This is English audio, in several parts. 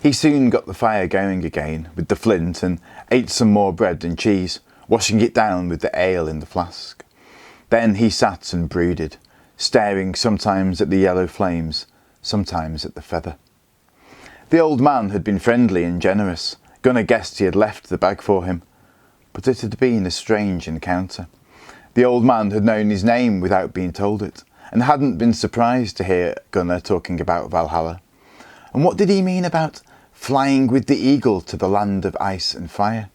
He soon got the fire going again with the flint and ate some more bread and cheese, washing it down with the ale in the flask. Then he sat and brooded, staring sometimes at the yellow flames, sometimes at the feather. The old man had been friendly and generous. Gunnar guessed he had left the bag for him, but it had been a strange encounter. The old man had known his name without being told it, and hadn't been surprised to hear Gunnar talking about Valhalla. And what did he mean about flying with the eagle to the land of ice and fire?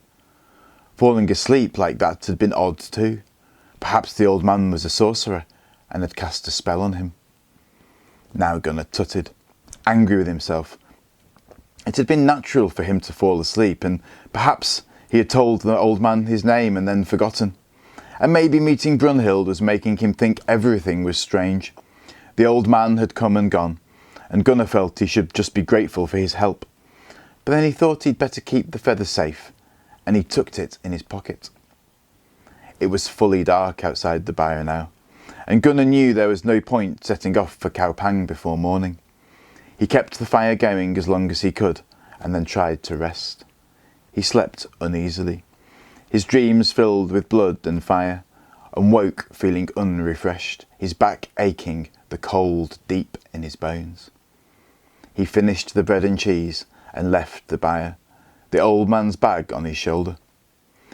Falling asleep like that had been odd too. Perhaps the old man was a sorcerer and had cast a spell on him. Now Gunnar tutted, angry with himself. It had been natural for him to fall asleep, and perhaps he had told the old man his name and then forgotten. And maybe meeting Brunhild was making him think everything was strange. The old man had come and gone, and Gunnar felt he should just be grateful for his help. But then he thought he'd better keep the feather safe, and he tucked it in his pocket. It was fully dark outside the byre now, and Gunnar knew there was no point setting off for Kaupang before morning. He kept the fire going as long as he could, and then tried to rest. He slept uneasily, his dreams filled with blood and fire, and woke feeling unrefreshed, his back aching, the cold deep in his bones. He finished the bread and cheese and left the byre, the old man's bag on his shoulder.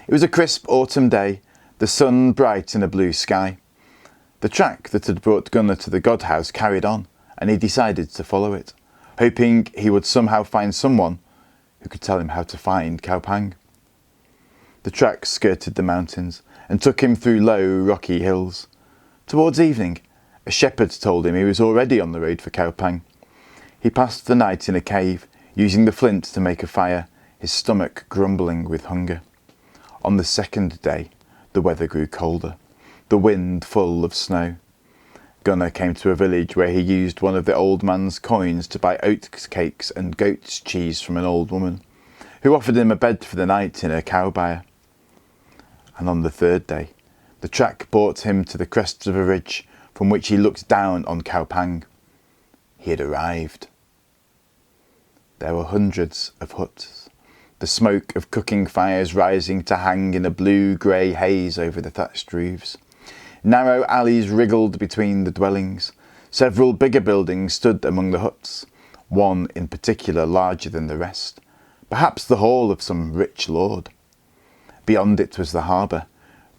It was a crisp autumn day, the sun bright in a blue sky. The track that had brought Gunnar to the god house carried on, and he decided to follow it, hoping he would somehow find someone who could tell him how to find Kaupang. The track skirted the mountains and took him through low, rocky hills. Towards evening, a shepherd told him he was already on the road for Kaupang. He passed the night in a cave, using the flint to make a fire, his stomach grumbling with hunger. On the second day, the weather grew colder, the wind full of snow. Gunnar came to a village where he used one of the old man's coins to buy oat cakes and goat's cheese from an old woman, who offered him a bed for the night in her cow byre. And on the third day, the track brought him to the crest of a ridge from which he looked down on Kaupang. He had arrived. There were hundreds of huts, the smoke of cooking fires rising to hang in a blue-grey haze over the thatched roofs. Narrow alleys wriggled between the dwellings. Several bigger buildings stood among the huts, one in particular larger than the rest, perhaps the hall of some rich lord. Beyond it was the harbour,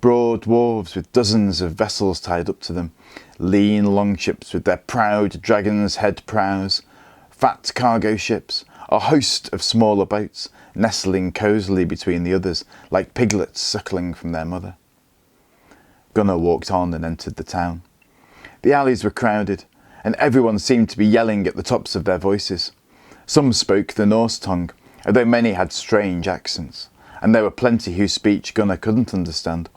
broad wharves with dozens of vessels tied up to them, lean longships with their proud dragon's head prows, fat cargo ships, a host of smaller boats nestling cosily between the others like piglets suckling from their mother. Gunnar walked on and entered the town. The alleys were crowded, and everyone seemed to be yelling at the tops of their voices. Some spoke the Norse tongue, although many had strange accents, and there were plenty whose speech Gunnar couldn't understand.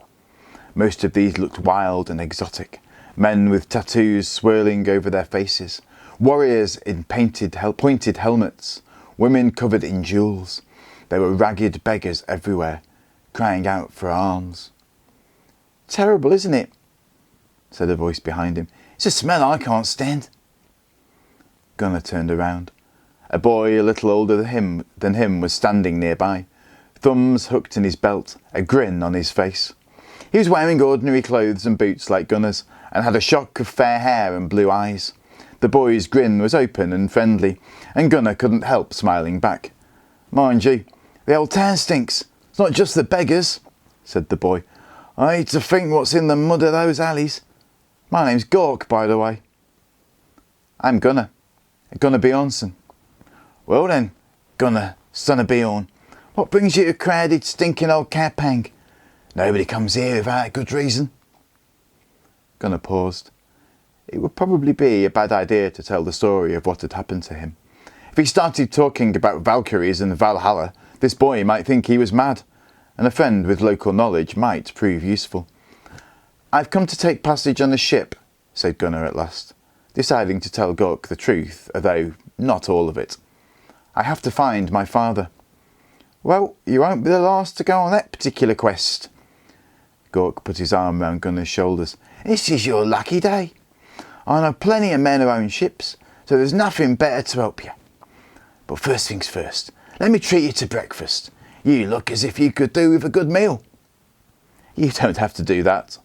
Most of these looked wild and exotic, men with tattoos swirling over their faces, warriors in pointed helmets, women covered in jewels. There were ragged beggars everywhere, crying out for alms. "Terrible, isn't it?" said a voice behind him. "It's a smell I can't stand." Gunnar turned around. A boy a little older than him was standing nearby, thumbs hooked in his belt, a grin on his face. He was wearing ordinary clothes and boots like Gunnar's, and had a shock of fair hair and blue eyes. The boy's grin was open and friendly, and Gunnar couldn't help smiling back. "Mind you, the old town stinks. It's not just the beggars," said the boy. "I hate to think what's in the mud of those alleys. My name's Gork, by the way." "I'm Gunnar Bjornsson." "Well then, Gunnar, son of Bjorn, what brings you to crowded, stinking old Kaupang? Nobody comes here without a good reason." Gunnar paused. It would probably be a bad idea to tell the story of what had happened to him. If he started talking about Valkyries and Valhalla, this boy might think he was mad, and a friend with local knowledge might prove useful. "I've come to take passage on a ship," said Gunnar at last, deciding to tell Gork the truth, although not all of it. "I have to find my father." "Well, you won't be the last to go on that particular quest." Gork put his arm round Gunnar's shoulders. "This is your lucky day. I know plenty of men who own ships, so there's nothing better to help you. But first things first, let me treat you to breakfast. You look as if you could do with a good meal." "You don't have to do that."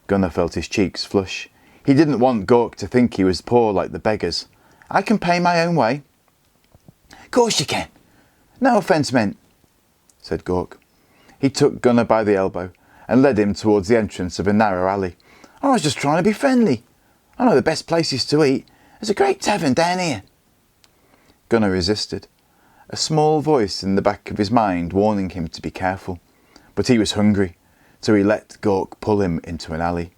Gunnar felt his cheeks flush. He didn't want Gork to think he was poor like the beggars. "I can pay my own way." "Course you can. No offence meant," said Gork. He took Gunnar by the elbow and led him towards the entrance of a narrow alley. "I was just trying to be friendly. I know the best places to eat. There's a great tavern down here." Gunnar resisted, a small voice in the back of his mind warning him to be careful. But he was hungry, so he let Gork pull him into an alley.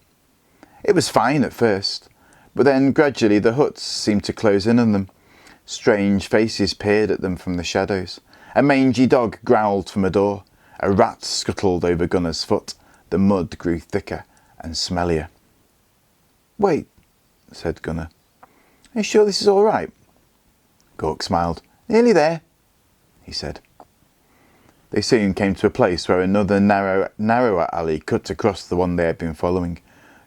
It was fine at first, but then gradually the huts seemed to close in on them. Strange faces peered at them from the shadows. A mangy dog growled from a door. A rat scuttled over Gunnar's foot. The mud grew thicker and smellier. "Wait," said Gunnar. "Are you sure this is all right?" Gork smiled. "Nearly there," he said. They soon came to a place where another narrower alley cut across the one they had been following.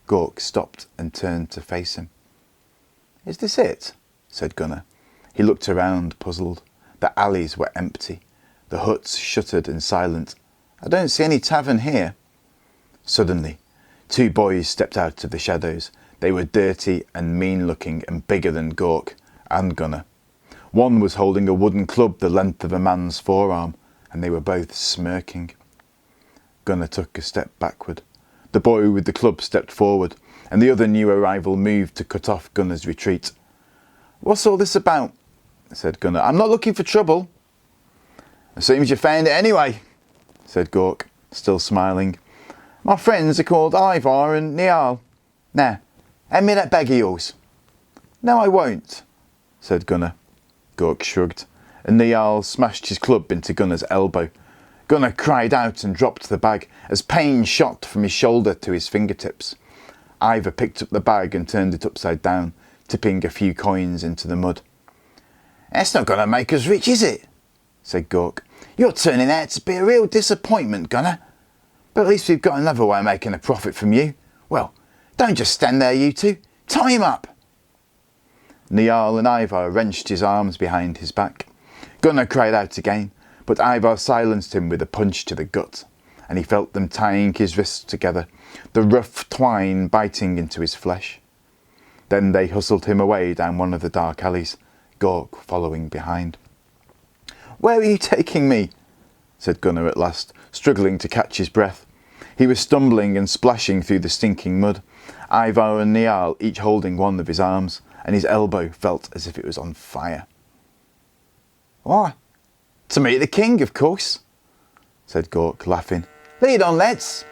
Gork stopped and turned to face him. "Is this it?" said Gunnar. He looked around, puzzled. The alleys were empty, the huts shuttered and silent. "I don't see any tavern here." Suddenly, two boys stepped out of the shadows. They were dirty and mean-looking and bigger than Gork and Gunnar. One was holding a wooden club the length of a man's forearm, and they were both smirking. Gunnar took a step backward. The boy with the club stepped forward, and the other new arrival moved to cut off Gunnar's retreat. "What's all this about?" said Gunnar. "I'm not looking for trouble." "It seems you found it anyway," said Gork, still smiling. "My friends are called Ivar and Niall. Now, hand me that bag of yours." "No, I won't," said Gunnar. Gork shrugged, and Niall smashed his club into Gunnar's elbow. Gunnar cried out and dropped the bag as pain shot from his shoulder to his fingertips. Ivar picked up the bag and turned it upside down, tipping a few coins into the mud. "That's not going to make us rich, is it?" said Gork. "You're turning out to be a real disappointment, Gunnar. But at least we've got another way of making a profit from you. Well, don't just stand there, you two. Tie him up." Niall and Ivar wrenched his arms behind his back. Gunnar cried out again, but Ivar silenced him with a punch to the gut, and he felt them tying his wrists together, the rough twine biting into his flesh. Then they hustled him away down one of the dark alleys, Gork following behind. "Where are you taking me?" said Gunnar at last, struggling to catch his breath. He was stumbling and splashing through the stinking mud, Ivar and Niall each holding one of his arms, and his elbow felt as if it was on fire. "Why, to meet the king, of course," said Gork, laughing. "Lead on, lads."